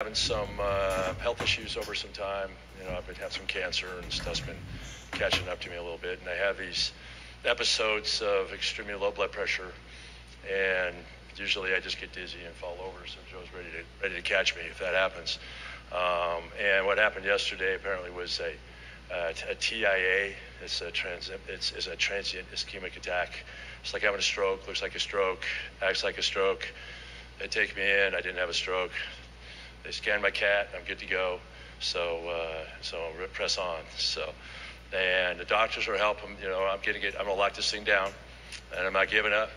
Having some health issues over some time. I've been having some cancer and stuff's been catching up to me a little bit. And I have these episodes of extremely low blood pressure, and usually I just get dizzy and fall over. So Joe's ready to catch me if that happens. And what happened yesterday apparently was a TIA. It's a transient ischemic attack. It's like having a stroke. Looks like a stroke. Acts like a stroke. They take me in. I didn't have a stroke. They scanned my CAT. I'm good to go. So I'm press on. And the doctors are helping. I'm gonna lock this thing down, and I'm not giving up.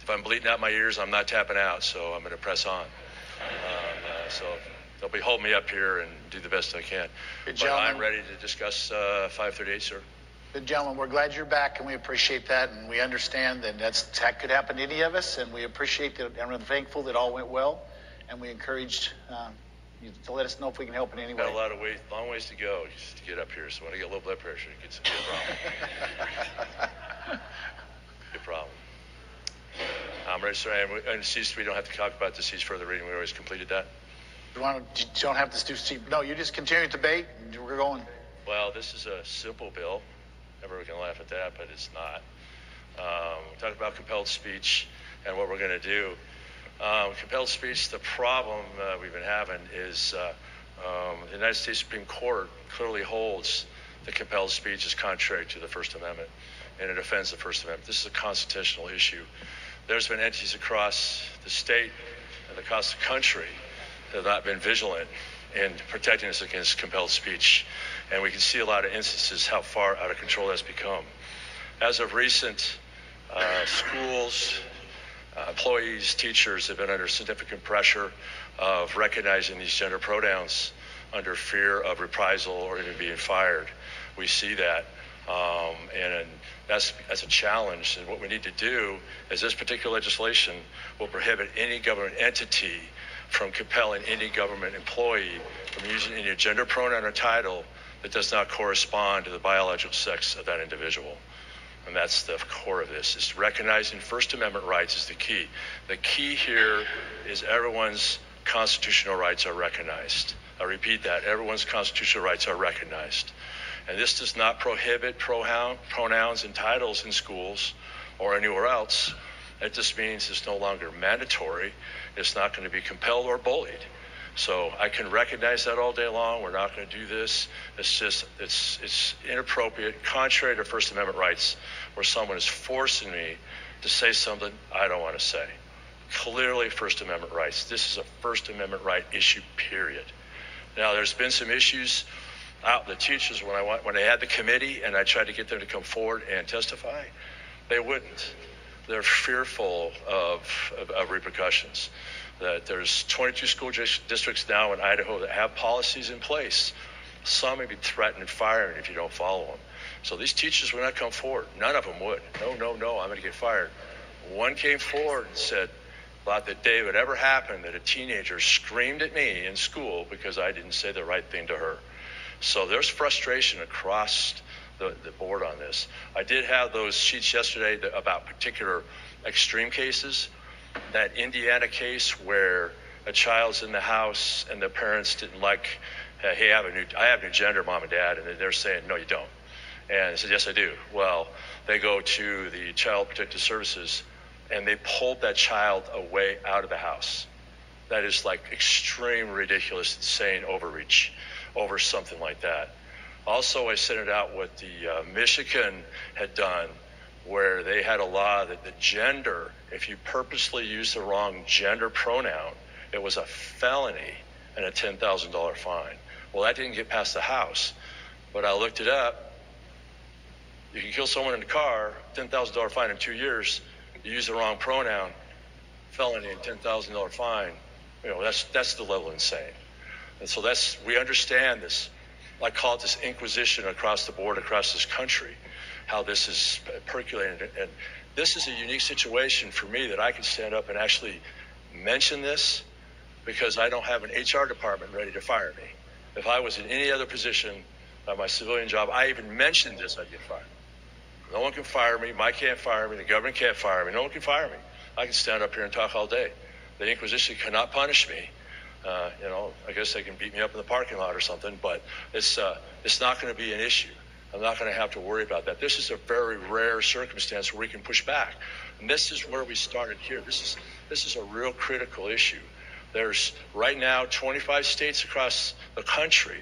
If I'm bleeding out my ears, I'm not tapping out. So I'm gonna press on. So they'll be holding me up here and do the best I can. But I'm ready to discuss 538, sir. Good, gentlemen. We're glad you're back, and we appreciate that, and we understand that that could happen to any of us, and we appreciate that, and we're thankful that all went well, and we encouraged you to let us know if we can help in any way. Got a long ways to go just to get up here, so when I get low blood pressure, it gets a problem. Good problem. I'm ready, sir. And deceased, we don't have to talk about deceased further reading. We always completed that. You don't have to do. No, you just continue to debate. And we're going. Well, this is a simple bill. Everyone can laugh at that, but it's not. We talked about compelled speech and what we're going to do. Compelled speech, the problem we've been having is the United States Supreme Court clearly holds that compelled speech is contrary to the First Amendment, and it offends the First Amendment. This is a constitutional issue. There's been entities across the state and across the country that have not been vigilant in protecting us against compelled speech, and we can see a lot of instances how far out of control that's become. As of recent, schools, employees, teachers have been under significant pressure of recognizing these gender pronouns under fear of reprisal or even being fired. We see that, and that's a challenge. And what we need to do is this particular legislation will prohibit any government entity from compelling any government employee from using any gender pronoun or title that does not correspond to the biological sex of that individual. And that's the core of this, is recognizing First Amendment rights is the key. The key here is everyone's constitutional rights are recognized. I repeat that, everyone's constitutional rights are recognized. And this does not prohibit pronouns and titles in schools or anywhere else. It just means it's no longer mandatory. It's not going to be compelled or bullied. So I can recognize that all day long. We're not going to do this. It's inappropriate, contrary to First Amendment rights, where someone is forcing me to say something I don't want to say. Clearly First Amendment rights. This is a First Amendment right issue, period. Now, there's been some issues out the teachers when I had the committee and I tried to get them to come forward and testify, they wouldn't. They're fearful of repercussions. That there's 22 school districts now in Idaho that have policies in place. Some may be threatened and firing if you don't follow them. So these teachers would not come forward. None of them would. No, I'm going to get fired. One came forward and said, thought the day would ever happen that a teenager screamed at me in school because I didn't say the right thing to her. So there's frustration across the board on this. I did have those sheets yesterday about particular extreme cases. That Indiana case where a child's in the house and the parents didn't like, hey, I have a new gender, mom and dad, and they're saying, no, you don't. And I said, yes, I do. Well, they go to the Child Protective Services and they pulled that child away out of the house. That is like extreme, ridiculous, insane overreach over something like that. Also, I sent it out what the Michigan had done, where they had a law that the gender, if you purposely use the wrong gender pronoun, it was a felony and a $10,000 fine. Well, that didn't get past the House, but I looked it up. You can kill someone in the car, $10,000 fine in 2 years. You use the wrong pronoun, felony and $10,000 fine. That's the level of insane. And so we understand this. I call it this inquisition across the board, across this country, how this is percolating. And this is a unique situation for me that I can stand up and actually mention this because I don't have an HR department ready to fire me. If I was in any other position of my civilian job, I even mentioned this, I'd get fired. No one can fire me. Mike can't fire me. The government can't fire me. No one can fire me. I can stand up here and talk all day. The Inquisition cannot punish me I guess they can beat me up in the parking lot or something, but it's not going to be an issue. I'm not going to have to worry about that. This is a very rare circumstance where we can push back. And this is where we started here. This is a real critical issue. There's right now 25 states across the country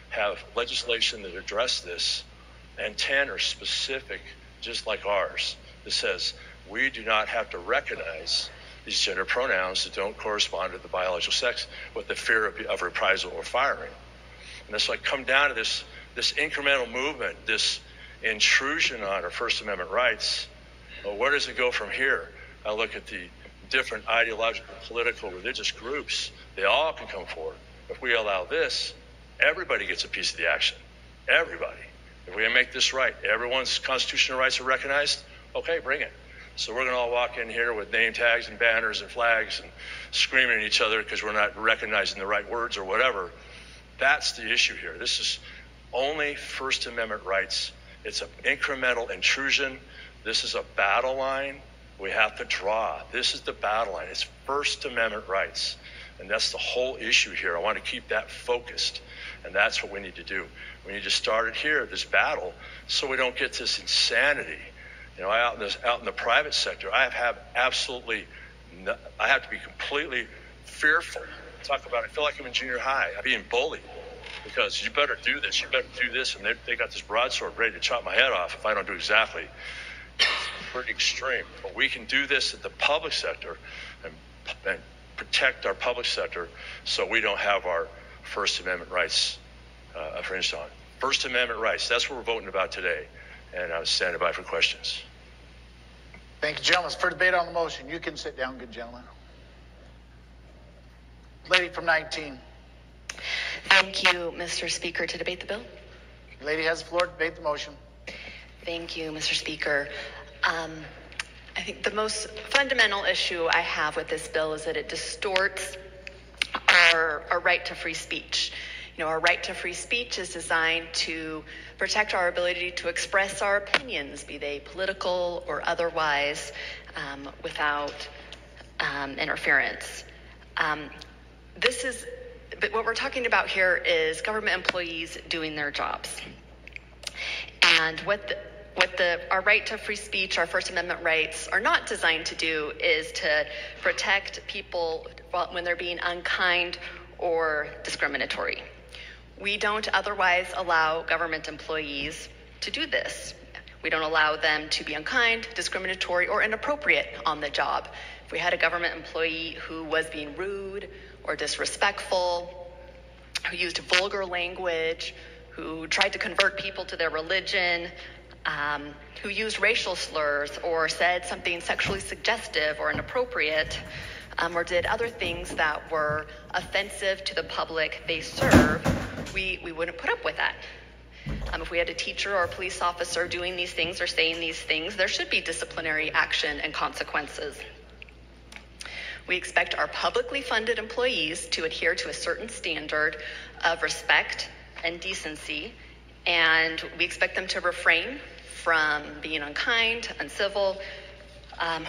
have legislation that address this, and 10 are specific, just like ours, that says we do not have to recognize these gender pronouns that don't correspond to the biological sex with the fear of reprisal or firing. And it's like come down to this incremental movement, this intrusion on our First Amendment rights. Well, where does it go from here? I look at the different ideological, political, religious groups. They all can come forward. If we allow this, everybody gets a piece of the action. Everybody. If we make this right, everyone's constitutional rights are recognized, okay, bring it. So we're going to all walk in here with name tags and banners and flags and screaming at each other because we're not recognizing the right words or whatever. That's the issue here. This is only First Amendment rights. It's an incremental intrusion. This is a battle line we have to draw. This is the battle line. It's First Amendment rights. And that's the whole issue here. I want to keep that focused. And that's what we need to do. We need to start it here, this battle, so we don't get this insanity. Out in the private sector, I have to be completely fearful. Talk about, I feel like I'm in junior high. I'm being bullied because you better do this, and they got this broadsword ready to chop my head off if I don't do exactly. It's pretty extreme. But we can do this at the public sector and protect our public sector so we don't have our First Amendment rights infringed on. First Amendment rights, that's what we're voting about today. And I was standing by for questions. Thank you, gentlemen. For debate on the motion, you can sit down, good gentlemen. Lady from 19. Thank you, Mr. Speaker. To debate the bill? Lady has the floor to debate the motion. Thank you, Mr. Speaker. I think the most fundamental issue I have with this bill is that it distorts our right to free speech. Our right to free speech is designed to protect our ability to express our opinions, be they political or otherwise, without interference. But what we're talking about here is government employees doing their jobs. And our right to free speech, our First Amendment rights, are not designed to do is to protect people when they're being unkind or discriminatory. We don't otherwise allow government employees to do this. We don't allow them to be unkind, discriminatory, or inappropriate on the job. If we had a government employee who was being rude or disrespectful, who used vulgar language, who tried to convert people to their religion, who used racial slurs or said something sexually suggestive or inappropriate, or did other things that were offensive to the public they serve, we wouldn't put up with that. If we had a teacher or a police officer doing these things or saying these things, there should be disciplinary action and consequences. We expect our publicly funded employees to adhere to a certain standard of respect and decency, and we expect them to refrain from being unkind, uncivil,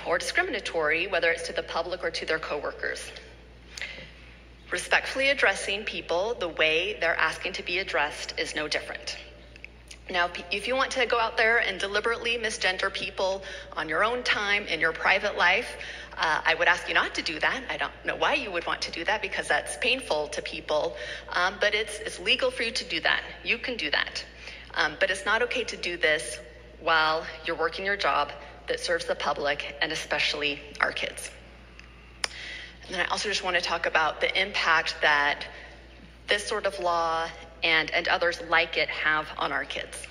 or discriminatory, whether it's to the public or to their coworkers. Respectfully addressing people the way they're asking to be addressed is no different. Now, if you want to go out there and deliberately misgender people on your own time in your private life, I would ask you not to do that. I don't know why you would want to do that, because that's painful to people, but it's legal for you to do that. You can do that. But it's not okay to do this while you're working your job that serves the public and especially our kids. And then I also just want to talk about the impact that this sort of law and others like it have on our kids.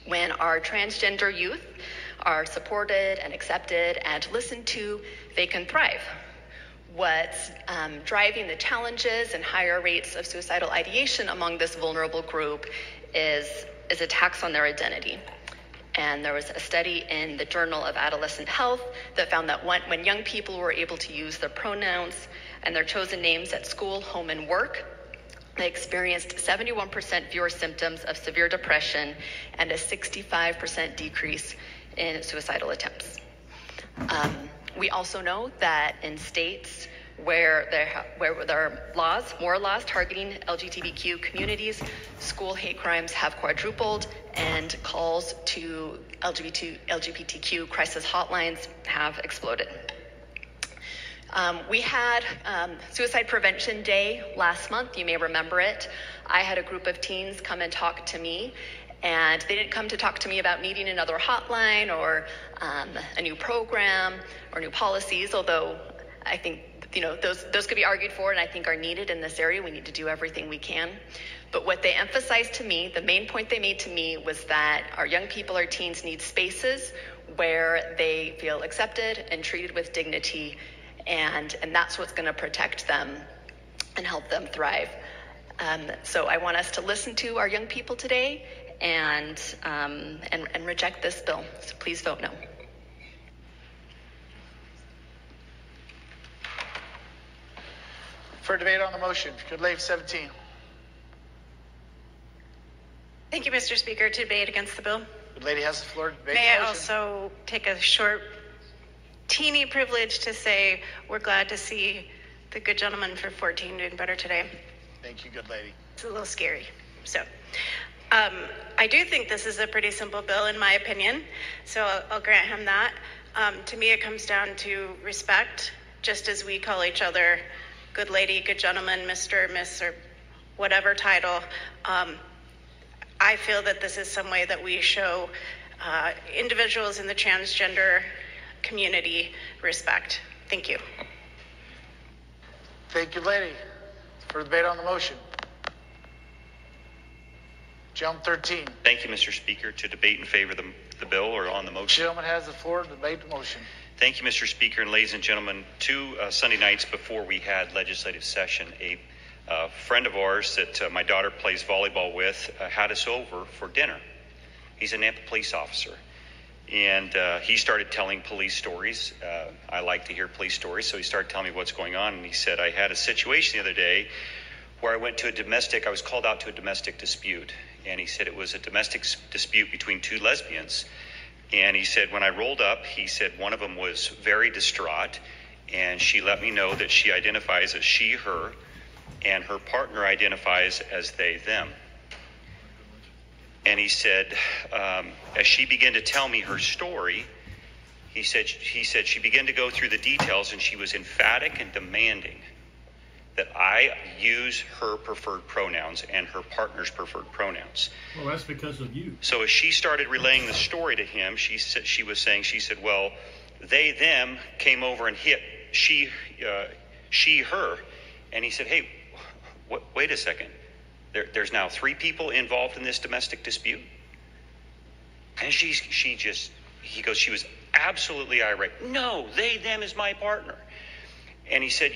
When our transgender youth are supported and accepted and listened to, they can thrive. What's driving the challenges and higher rates of suicidal ideation among this vulnerable group is attacks on their identity. And there was a study in the Journal of Adolescent Health that found that when young people were able to use their pronouns and their chosen names at school, home, and work, they experienced 71% fewer symptoms of severe depression and a 65% decrease in suicidal attempts. We also know that in states where there are more laws targeting LGTBQ communities. School hate crimes have quadrupled, and calls to LGBTQ crisis hotlines have exploded. We had Suicide Prevention Day last month. You may remember it. I had a group of teens come and talk to me, and they didn't come to talk to me about needing another hotline or a new program or new policies, although I think those could be argued for and I think are needed in this area. We need to do everything we can. But what they emphasized to me, the main point they made to me, was that our young people, our teens, need spaces where they feel accepted and treated with dignity, and that's what's going to protect them and help them thrive. So I want us to listen to our young people today and reject this bill. So please vote no. For debate on the motion, Good Lady 17. Thank you, Mr. Speaker. To debate against the bill. Good Lady has the floor to debate May the I motion. also take a short, teeny privilege to say we're glad to see the good gentleman for 14 doing better today. Thank you, Good Lady. It's a little scary. So, I do think this is a pretty simple bill, in my opinion. So I'll grant him that. To me, it comes down to respect, just as we call each other good lady, good gentleman, Mr., Miss, or whatever title. I feel that this is some way that we show individuals in the transgender community respect. Thank you. Thank you, lady. For debate on the motion. Gentleman 13. Thank you, Mr. Speaker. To debate in favor of the bill or on the motion. Gentleman has the floor to debate the motion. Thank you, Mr. Speaker. And ladies and gentlemen, 2 Sunday nights before we had legislative session, a friend of ours that my daughter plays volleyball with had us over for dinner. He's a Nampa police officer. And he started telling police stories. I like to hear police stories, so he started telling me what's going on. And he said, I had a situation the other day where I went to I was called out to a domestic dispute. And he said it was a domestic dispute between 2 lesbians. And he said, when I rolled up, he said one of them was very distraught. And she let me know that she identifies as she, her, and her partner identifies as they, them. And he said, as she began to tell me her story, he said she began to go through the details, and she was emphatic and demanding that I use her preferred pronouns and her partner's preferred pronouns. Well, that's because of you. So as she started relaying the story to him, she said, well, they, them came over and hit she, her. And he said, hey, wait a second. There's now 3 people involved in this domestic dispute. And he goes, she was absolutely irate. No, they, them is my partner. And he said,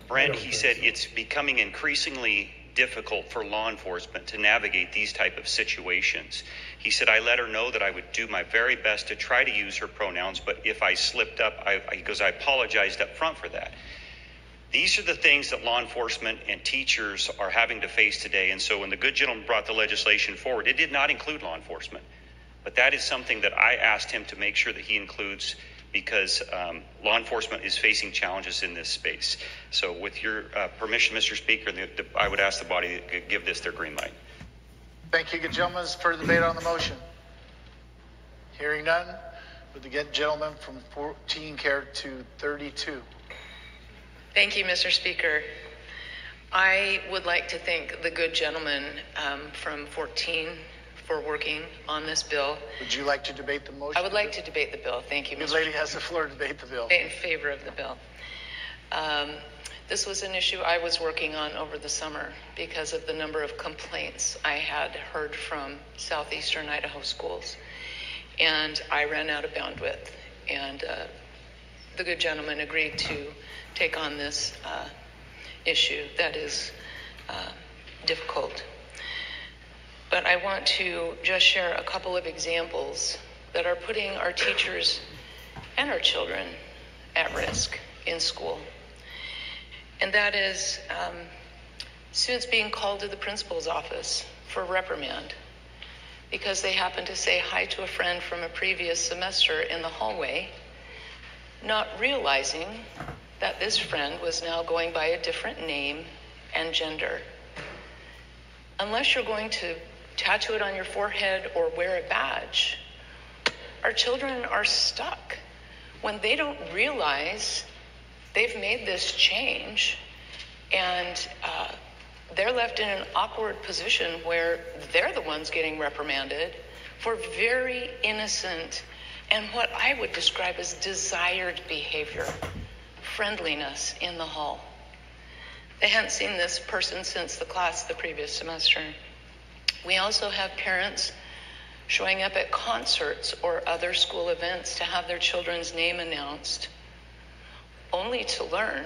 Brent, he said, it's becoming increasingly difficult for law enforcement to navigate these type of situations. He said, I let her know that I would do my very best to try to use her pronouns, but if I slipped up, he goes, I apologized up front for that. These are the things that law enforcement and teachers are having to face today. And so when the good gentleman brought the legislation forward, it did not include law enforcement. But that is something that I asked him to make sure that he includes, because law enforcement is facing challenges in this space. So with your permission, Mr. Speaker, I would ask the body to give this their green light. Thank you, good gentlemen. For the debate on the motion. Hearing none, would the good gentleman from 14 carry to 32. Thank you, Mr. Speaker. I would like to thank the good gentleman from 14 for working on this bill. Would you like to debate the motion? I would like to debate the bill. Thank you, Mr. The lady has the floor to debate the bill. In favor of the bill. This was an issue I was working on over the summer because of the number of complaints I had heard from southeastern Idaho schools. And I ran out of bandwidth. And the good gentleman agreed to take on this issue that is difficult. But I want to just share a couple of examples that are putting our teachers and our children at risk in school. And that is students being called to the principal's office for reprimand because they happen to say hi to a friend from a previous semester in the hallway, not realizing that this friend was now going by a different name and gender. Unless you're going to tattoo it on your forehead or wear a badge, our children are stuck when they don't realize they've made this change, and they're left in an awkward position where they're the ones getting reprimanded for very innocent and what I would describe as desired behavior, friendliness in the hall. They hadn't seen this person since the class the previous semester. We also have parents showing up at concerts or other school events to have their children's name announced, only to learn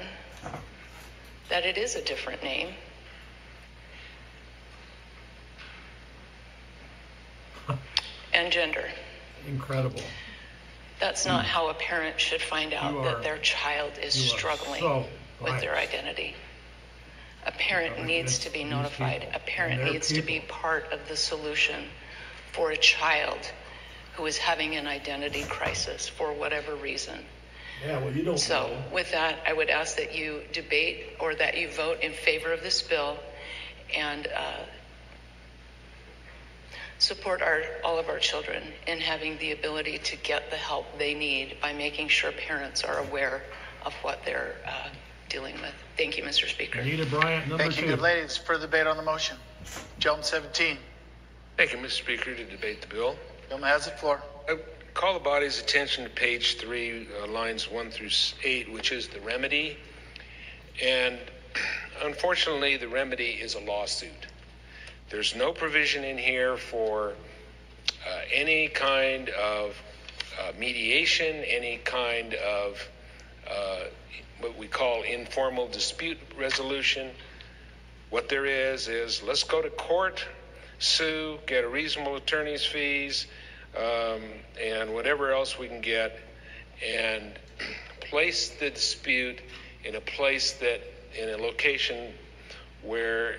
that it is a different name. And gender. Incredible. That's not how a parent should find out that their child is struggling with their identity. A parent needs to be notified. A parent needs to be part of the solution for a child who is having an identity crisis for whatever reason. Yeah, well, you don't So know. with that, I would ask that you debate or that you vote in favor of this bill and support all of our children in having the ability to get the help they need by making sure parents are aware of what they're dealing with. Thank you, Mr. Speaker. Anita Bryant, number Thank you, 2. good lady. There's further debate on the motion. Gentleman 17. Thank you, Mr. Speaker, to debate the bill. Gentleman has the floor. I call the body's attention to page 3, lines 1 through 8, which is the remedy. And unfortunately, the remedy is a lawsuit. There's no provision in here for any kind of mediation, any kind of what we call informal dispute resolution. What there is let's go to court, sue, get a reasonable attorney's fees, and whatever else we can get, and place the dispute in a place that, in a location where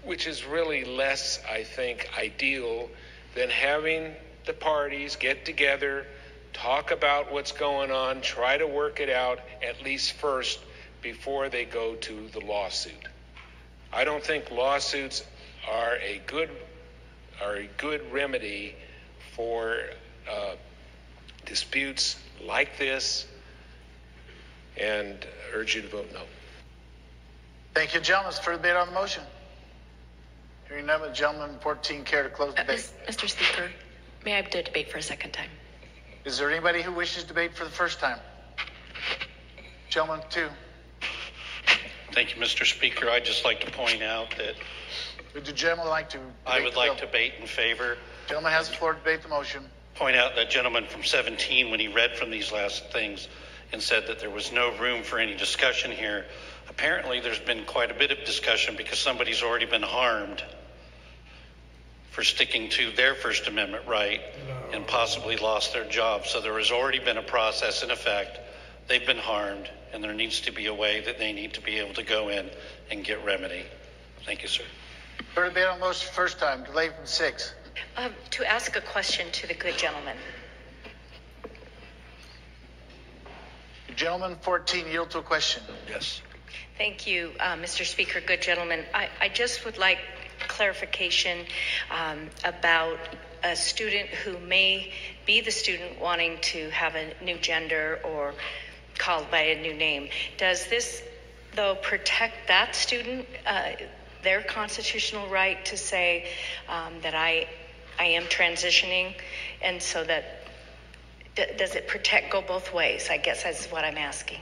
which is really less, I think, ideal than having the parties get together, talk about what's going on, try to work it out at least first before they go to the lawsuit. I don't think lawsuits are a good remedy for disputes like this, and urge you to vote no. Thank you, gentlemen. Is further debate on the motion? Hearing none, would gentleman 14 care to close debate? Mr. Speaker, may I debate for a second time? Is there anybody who wishes to debate for the first time? Gentleman 2. Thank you, Mr. Speaker. I'd just like to point out that Would the gentleman like to debate I would the like bill? to debate in favor. Gentleman has the floor to debate the motion. Point out that gentleman from 17, when he read from these last things and said that there was no room for any discussion here, apparently there's been quite a bit of discussion because somebody's already been harmed for sticking to their First Amendment right and possibly lost their job. So there has already been a process in effect. They've been harmed, and there needs to be a way that they need to be able to go in and get remedy. Thank you, sir. Further debate on the motion first time. Delay from 6. To ask a question to the good gentleman. Gentleman 14, yield to a question. Yes. Thank you, Mr. Speaker, good gentleman. I just would like clarification about a student who may be the student wanting to have a new gender or called by a new name. Does this, though, protect that student, their constitutional right to say that I am transitioning, and so that does it go both ways? I guess that's what I'm asking.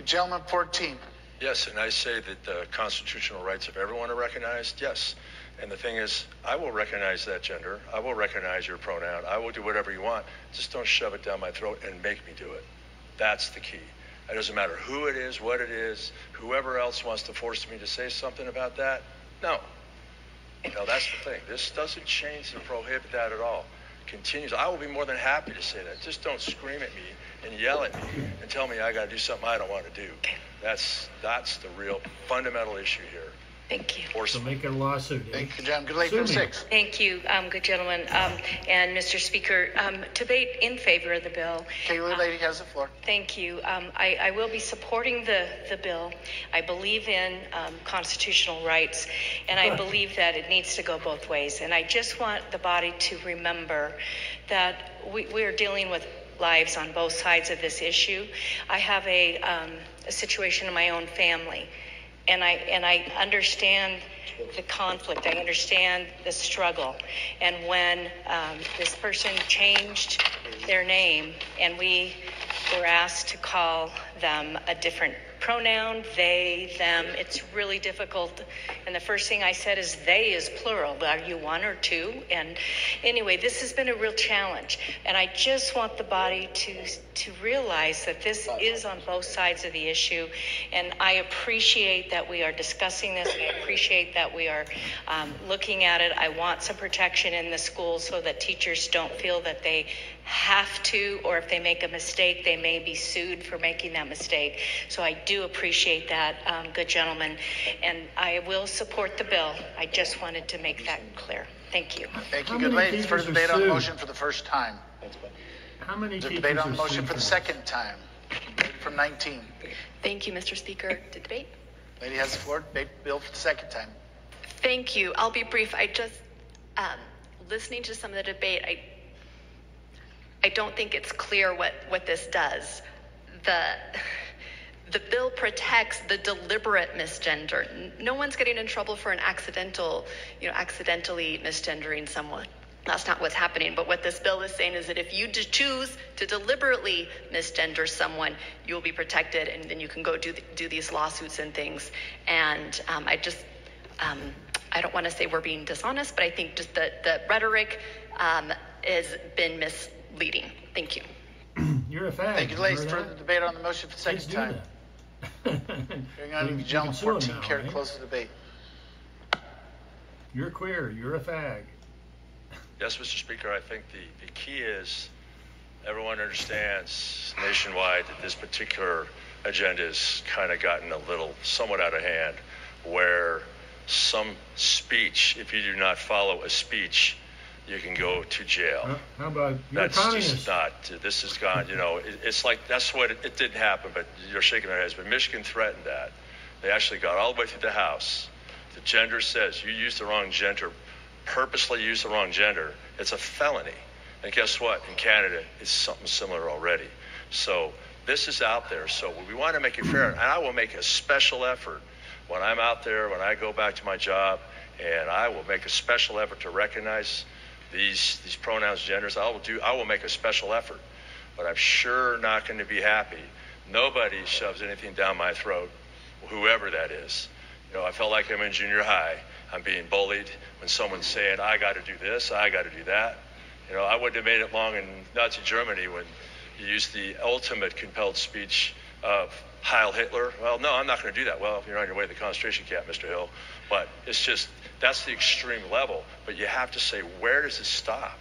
Gentleman 14. Yes, and I say that the constitutional rights of everyone are recognized, yes. And the thing is, I will recognize that gender. I will recognize your pronoun. I will do whatever you want. Just don't shove it down my throat and make me do it. That's the key. It doesn't matter who it is, what it is, whoever else wants to force me to say something about that. No. No, that's the thing. This doesn't change and prohibit that at all. Continues. I will be more than happy to say that. Just don't scream at me and yell at me and tell me I got to do something I don't want to do. That's the real fundamental issue here. Thank you. So make it a lawsuit. Eh? Thank you, John. Good late for the Sue me. six. Thank you, good gentlemen. And Mr. Speaker, debate in favor of the bill. Okay, the lady has the floor. Thank you. I will be supporting the bill. I believe in constitutional rights, and I believe that it needs to go both ways. And I just want the body to remember that we are dealing with lives on both sides of this issue. I have a situation in my own family, and I understand the conflict. I understand the struggle. And when this person changed their name and we were asked to call them a different pronoun, they, them, it's really difficult. And the first thing I said is they is plural. Are you one or two? And anyway, this has been a real challenge. And I just want the body to realize that this is on both sides of the issue. And I appreciate that we are discussing this. I appreciate that we are looking at it. I want some protection in the schools so that teachers don't feel that they have to, or if they make a mistake, they may be sued for making that mistake. So I do appreciate that, good gentleman, and I will support the bill. I just wanted to make that clear. Thank you. Thank you, How good many lady. First teachers debate are on the sued? motion for the first time. How many There's a teachers debate on are the motion sued for the this? second time. From 19. Thank you, Mr. Speaker. To debate. Lady has the floor. Debate bill for the second time. Thank you. I'll be brief. I just, listening to some of the debate, I don't think it's clear what this does. The bill protects the deliberate misgender. No one's getting in trouble for an accidentally misgendering someone. That's not what's happening. But what this bill is saying is that if you choose to deliberately misgender someone, you'll be protected, and then you can go do these lawsuits and things. And I don't want to say we're being dishonest, but I think just the rhetoric has been misleading. Thank you. You're a fag. Thank you, ladies, Remember for that? the debate on the motion for the Kids second do time. that. Hearing on You you, gentleman, can sue 'em 14, now, carry right? close the debate. You're queer. You're a fag. Yes, Mr. Speaker, I think the key is everyone understands nationwide that this particular agenda has kind of gotten somewhat out of hand, where some speech, if you do not follow a speech, you can go to jail. How about you're That's a communist? just not, this has gone, it's like, that's what, it didn't happen, but you're shaking their heads. But Michigan threatened that. They actually got all the way through the House. The gender says you used the wrong gender, purposely used the wrong gender. It's a felony. And guess what? In Canada, it's something similar already. So this is out there. So we want to make it fair. And I will make a special effort when I'm out there, when I go back to my job, and I will make a special effort to recognize these pronouns, genders. I will make a special effort, but I'm sure not going to be happy. Nobody shoves anything down my throat, whoever that is. I felt like I'm in junior high. I'm being bullied when someone's saying, I got to do this, I got to do that. I wouldn't have made it long in Nazi Germany when you used the ultimate compelled speech of Heil Hitler. Well, no, I'm not going to do that. Well, you're on your way to the concentration camp, Mr. Hill. But it's just, that's the extreme level. But you have to say, where does it stop?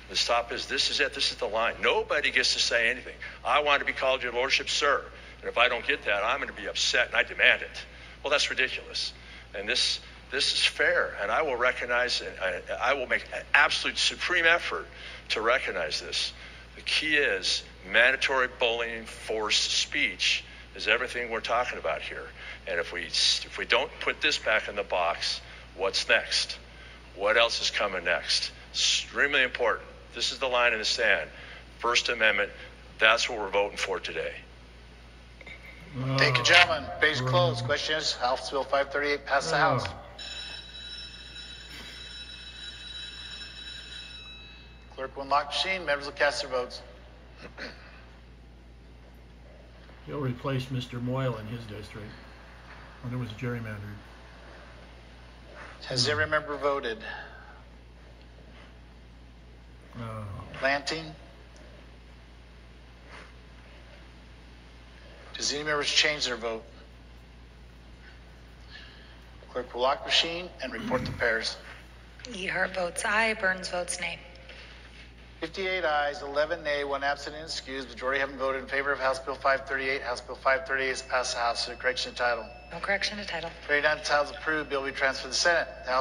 The stop is, this is it. This is the line. Nobody gets to say anything. I want to be called your lordship, sir. And if I don't get that, I'm going to be upset, and I demand it. Well, that's ridiculous. And this is fair. And I will recognize, and I will make an absolute supreme effort to recognize this. The key is mandatory bullying, forced speech is everything we're talking about here. And if we don't put this back in the box, what's next? What else is coming next? Extremely important. This is the line in the sand. First Amendment, that's what we're voting for today. Thank you, gentlemen. Debate's closed. Question is, House Bill 538 passed the House. Clerk will unlock machine. Members will cast their votes. He'll replace Mr. Moyle in his district when it was gerrymandered. Has every member voted? Lanting? Does any members change their vote? Clerk will lock machine and report the pairs. Ehart votes aye. Burns votes nay. 58 ayes, 11 nay, 1 absent and excused. Majority haven't voted in favor of House Bill 538. House Bill 538 is passed the House. Correction of title. No correction to title. Hearing none, the title is approved. Bill will be transferred to the Senate. The House